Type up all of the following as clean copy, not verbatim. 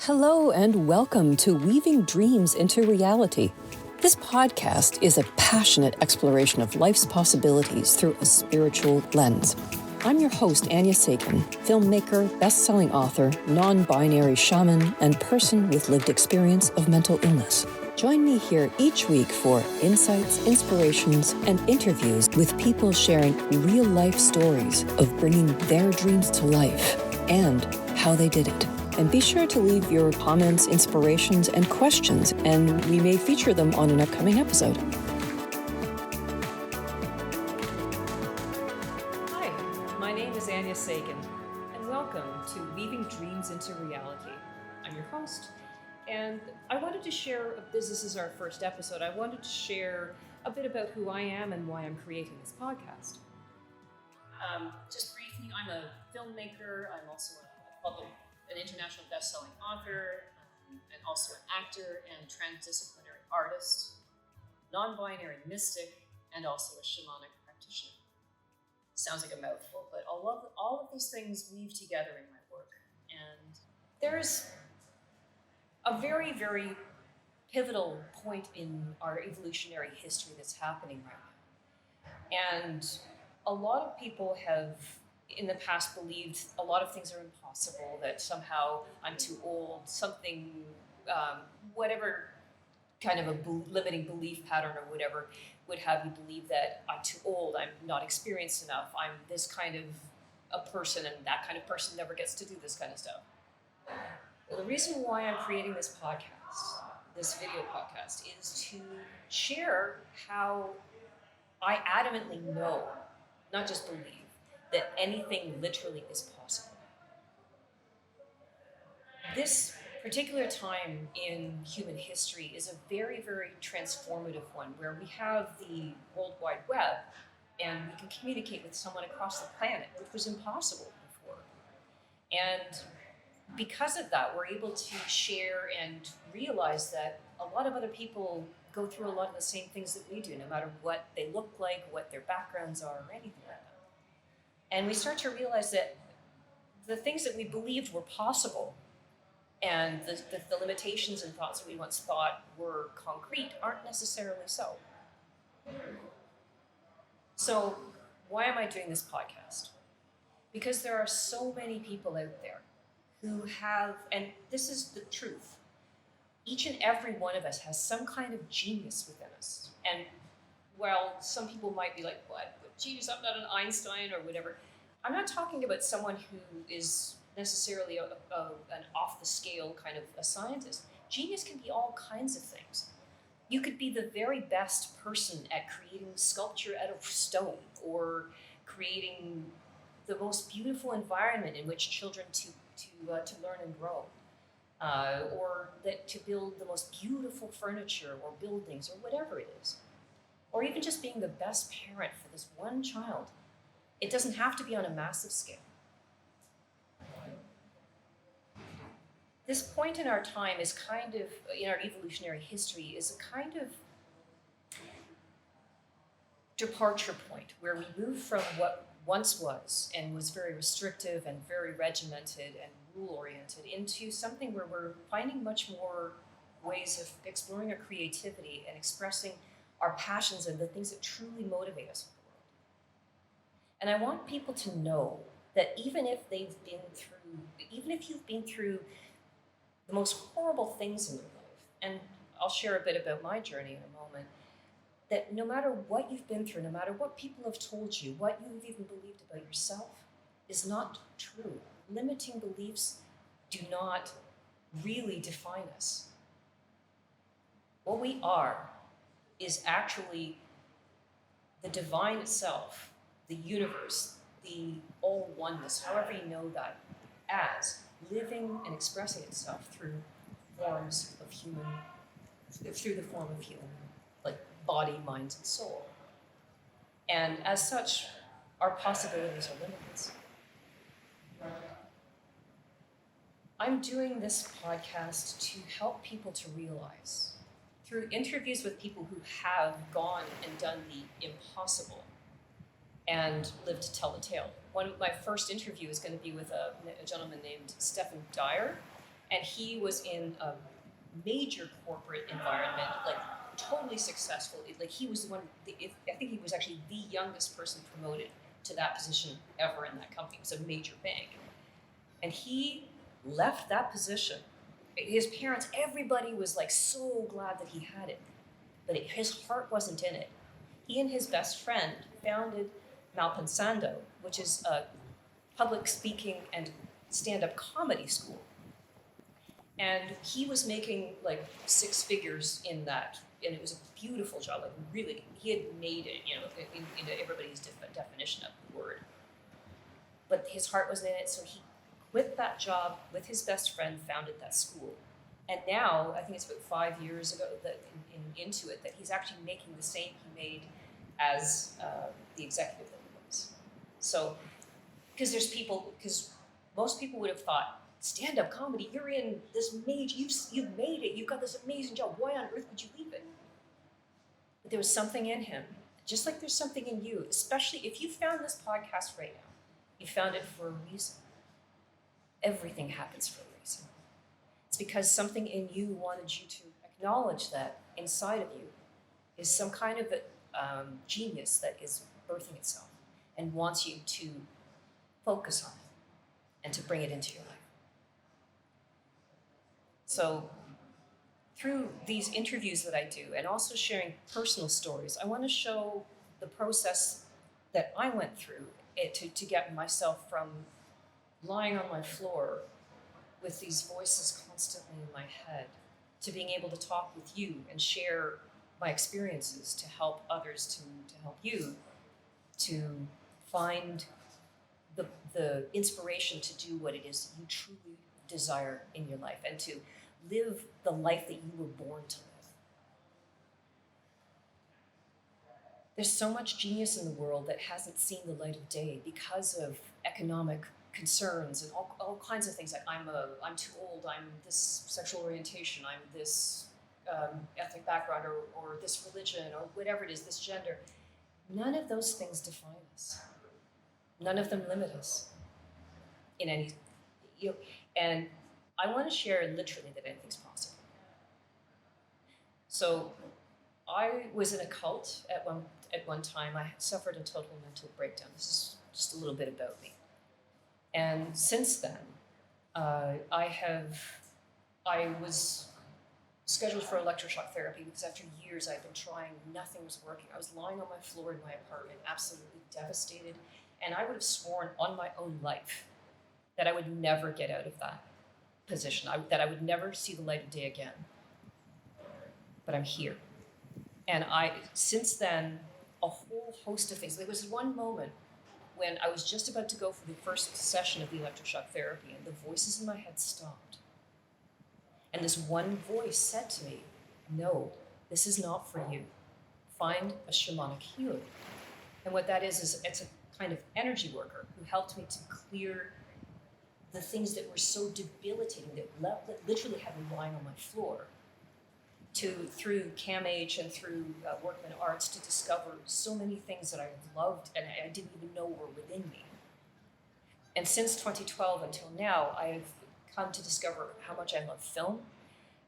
Hello and welcome to Weaving Dreams into Reality. This podcast is a passionate exploration of life's possibilities through a spiritual lens. I'm your host, Anja Sagan, filmmaker, best-selling author, non-binary shaman, and person with lived experience of mental illness. Join me here each week for insights, inspirations, and interviews with people sharing real-life stories of bringing their dreams to life and how they did it. And be sure to leave your comments, inspirations, and questions, and we may feature them on an upcoming episode. Hi, my name is Anja Sagan, and welcome to Weaving Dreams into Reality. I'm your host, and I wanted to share, this is our first episode, I wanted to share a bit about who I am and why I'm creating this podcast. Just briefly, I'm a filmmaker, I'm also an international best-selling author, and also an actor and transdisciplinary artist, non-binary mystic, and also a shamanic practitioner. Sounds like a mouthful, but all of these things weave together in my work. And there's a very, very pivotal point in our evolutionary history that's happening right now. And a lot of people have in the past believed a lot of things are impossible, that somehow I'm too old, something, whatever kind of a limiting belief pattern or whatever would have you believe that I'm too old, I'm not experienced enough, I'm this kind of a person, and that kind of person never gets to do this kind of stuff. Well, the reason why I'm creating this podcast, this video podcast, is to share how I adamantly know, not just believe, that anything literally is possible. This particular time in human history is a very, very transformative one, where we have the World Wide Web and we can communicate with someone across the planet, which was impossible before. And because of that, we're able to share and realize that a lot of other people go through a lot of the same things that we do, no matter what they look like, what their backgrounds are, or anything like that. And we start to realize that the things that we believed were possible and the limitations and thoughts that we once thought were concrete aren't necessarily so. So why am I doing this podcast? Because there are so many people out there who have, and this is the truth, each and every one of us has some kind of genius within us. And while some people might be like, what? Geez, I'm not an Einstein or whatever. I'm not talking about someone who is necessarily an off-the-scale kind of a scientist. Genius can be all kinds of things. You could be the very best person at creating sculpture out of stone, or creating the most beautiful environment in which children to learn and grow, or that to build the most beautiful furniture or buildings or whatever it is. Or even just being the best parent for this one child. It doesn't have to be on a massive scale. This point in our time is kind of, in our evolutionary history, is a kind of departure point where we move from what once was and was very restrictive and very regimented and rule-oriented into something where we're finding much more ways of exploring our creativity and expressing our passions and the things that truly motivate us in the world. And I want people to know that even if you've been through the most horrible things in your life, and I'll share a bit about my journey in a moment, that no matter what you've been through, no matter what people have told you, what you've even believed about yourself is not true. Limiting beliefs do not really define us. What we are is actually the divine itself, the universe, the all oneness, however you know that, as living and expressing itself through the form of human, like body, mind, and soul. And as such, our possibilities are limitless. I'm doing this podcast to help people to realize, through interviews with people who have gone and done the impossible and lived to tell the tale. My first interview is going to be with a gentleman named Stephen Dyer, And he was in a major corporate environment, like totally successful. Like he was the one. I think he was actually the youngest person promoted to that position ever in that company. It was a major bank, and he left that position. His parents, everybody was like so glad that he had it, but his heart wasn't in it. He and his best friend founded Malpensando, which is a public speaking and stand-up comedy school. And he was making like six figures in that, and it was a beautiful job. Like really, he had made it, into everybody's definition of the word. But his heart wasn't in it, so he quit that job with his best friend, founded that school. And now, I think it's about 5 years ago that into it, that he's actually making the same he made as the executive that he was. So, because most people would have thought, stand-up comedy, you're in this major, you've made it, you've got this amazing job, why on earth would you leave it? But there was something in him, just like there's something in you, especially if you found this podcast right now, you found it for a reason. Everything happens for a reason. It's because something in you wanted you to acknowledge that inside of you is some kind of a genius that is birthing itself and wants you to focus on it and to bring it into your life. So through these interviews that I do and also sharing personal stories, I want to show the process that I went through to get myself from lying on my floor with these voices constantly in my head to being able to talk with you and share my experiences to help others, to help you to find the inspiration to do what it is you truly desire in your life and to live the life that you were born to live. There's so much genius in the world that hasn't seen the light of day because of economic concerns and all kinds of things like I'm too old, I'm this sexual orientation, I'm this ethnic background or this religion or whatever it is, this gender. None of those things define us. None of them limit us in any, and I want to share literally that anything's possible. So I was in a cult at one time. I suffered a total mental breakdown. This is just a little bit about me. And since then, I was scheduled for electroshock therapy because after years I'd been trying, nothing was working. I was lying on my floor in my apartment, absolutely devastated, and I would have sworn on my own life that I would never get out of that position, that I would never see the light of day again. But I'm here. And since then, a whole host of things. There was one moment when I was just about to go for the first session of the electroshock therapy, and the voices in my head stopped. And this one voice said to me, no, this is not for you. Find a shamanic healer. And what that is it's a kind of energy worker who helped me to clear the things that were so debilitating, that literally had me lying on my floor, through CAMH and through Workman Arts to discover so many things that I loved and I didn't even know were within me. And since 2012 until now, I've come to discover how much I love film,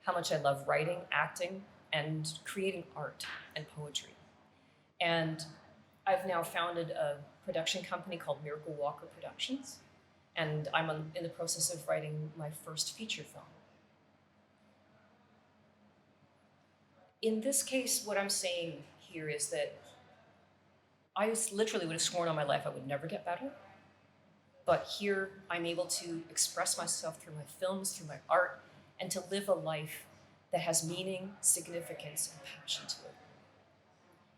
how much I love writing, acting, and creating art and poetry. And I've now founded a production company called Miracle Walker Productions, and I'm in the process of writing my first feature film. In this case, what I'm saying here is that I literally would have sworn on my life I would never get better. But here I'm able to express myself through my films, through my art, and to live a life that has meaning, significance, and passion to it.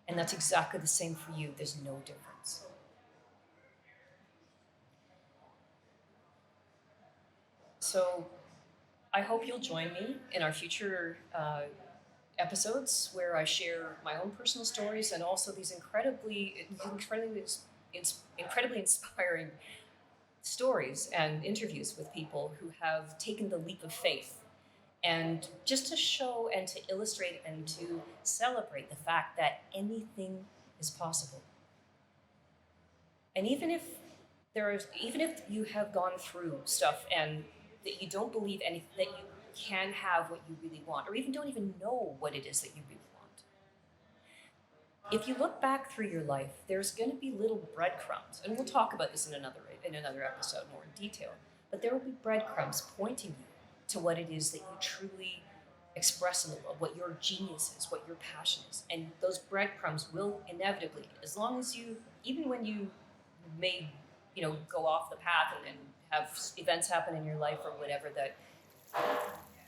And that's exactly the same for you. There's no difference. So I hope you'll join me in our future episodes where I share my own personal stories and also these incredibly inspiring stories and interviews with people who have taken the leap of faith, and just to show and to illustrate and to celebrate the fact that anything is possible. And even if you have gone through stuff and that you don't believe anything, that you can have what you really want, or even don't even know what it is that you really want. If you look back through your life, there's going to be little breadcrumbs, and we'll talk about this in another episode more in detail, but there will be breadcrumbs pointing you to what it is that you truly express in the world, what your genius is, what your passion is. And those breadcrumbs will inevitably, as long as you, even when you may, go off the path and have events happen in your life or whatever that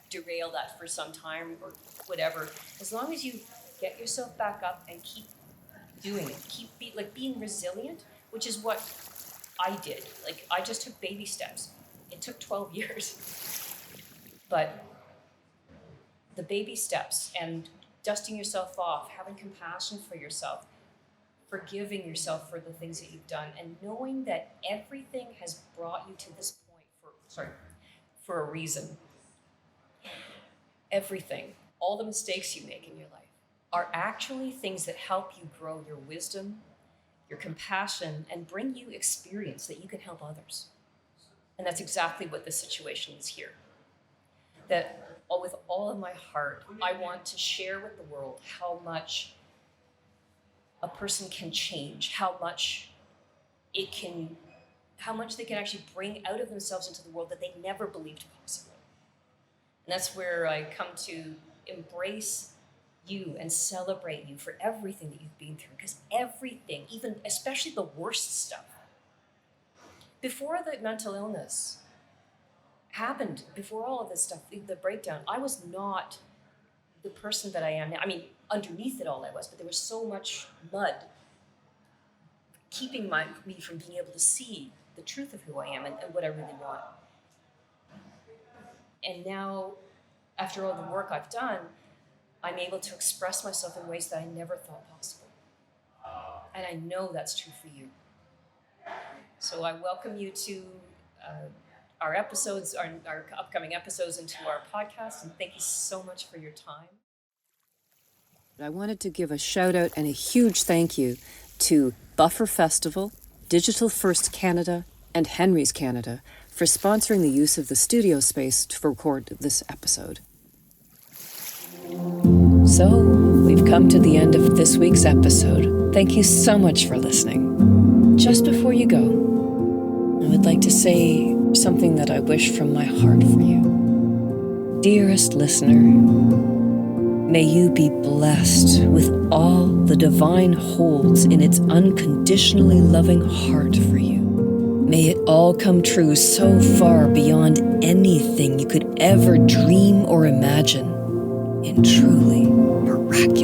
derail that for some time or whatever, as long as you get yourself back up and keep doing it, being resilient, which is what I did. Like, I just took baby steps. It took 12 years. But the baby steps and dusting yourself off, having compassion for yourself, forgiving yourself for the things that you've done, and knowing that everything has brought you to this point for a reason. Everything, all the mistakes you make in your life, are actually things that help you grow your wisdom, your compassion, and bring you experience that you can help others. And that's exactly what this situation is here. That with all of my heart, I want to share with the world how much a person can change, how much they can actually bring out of themselves into the world that they never believed possible. And that's where I come to embrace you and celebrate you for everything that you've been through, because everything, even especially the worst stuff, before the mental illness happened, before all of this stuff, the breakdown, I was not the person that I am now. I mean, underneath it all I was, but there was so much mud keeping me from being able to see the truth of who I am and what I really want. And now, after all the work I've done, I'm able to express myself in ways that I never thought possible. And I know that's true for you. So I welcome you to our episodes, our upcoming episodes into our podcast, and thank you so much for your time. I wanted to give a shout out and a huge thank you to Buffer Festival, Digital First Canada, and Henry's Canada for sponsoring the use of the studio space to record this episode. So, we've come to the end of this week's episode. Thank you so much for listening. Just before you go, I would like to say something that I wish from my heart for you. Dearest listener, may you be blessed with all the divine holds in its unconditionally loving heart for you. May it all come true so far beyond anything you could ever dream or imagine in truly miraculous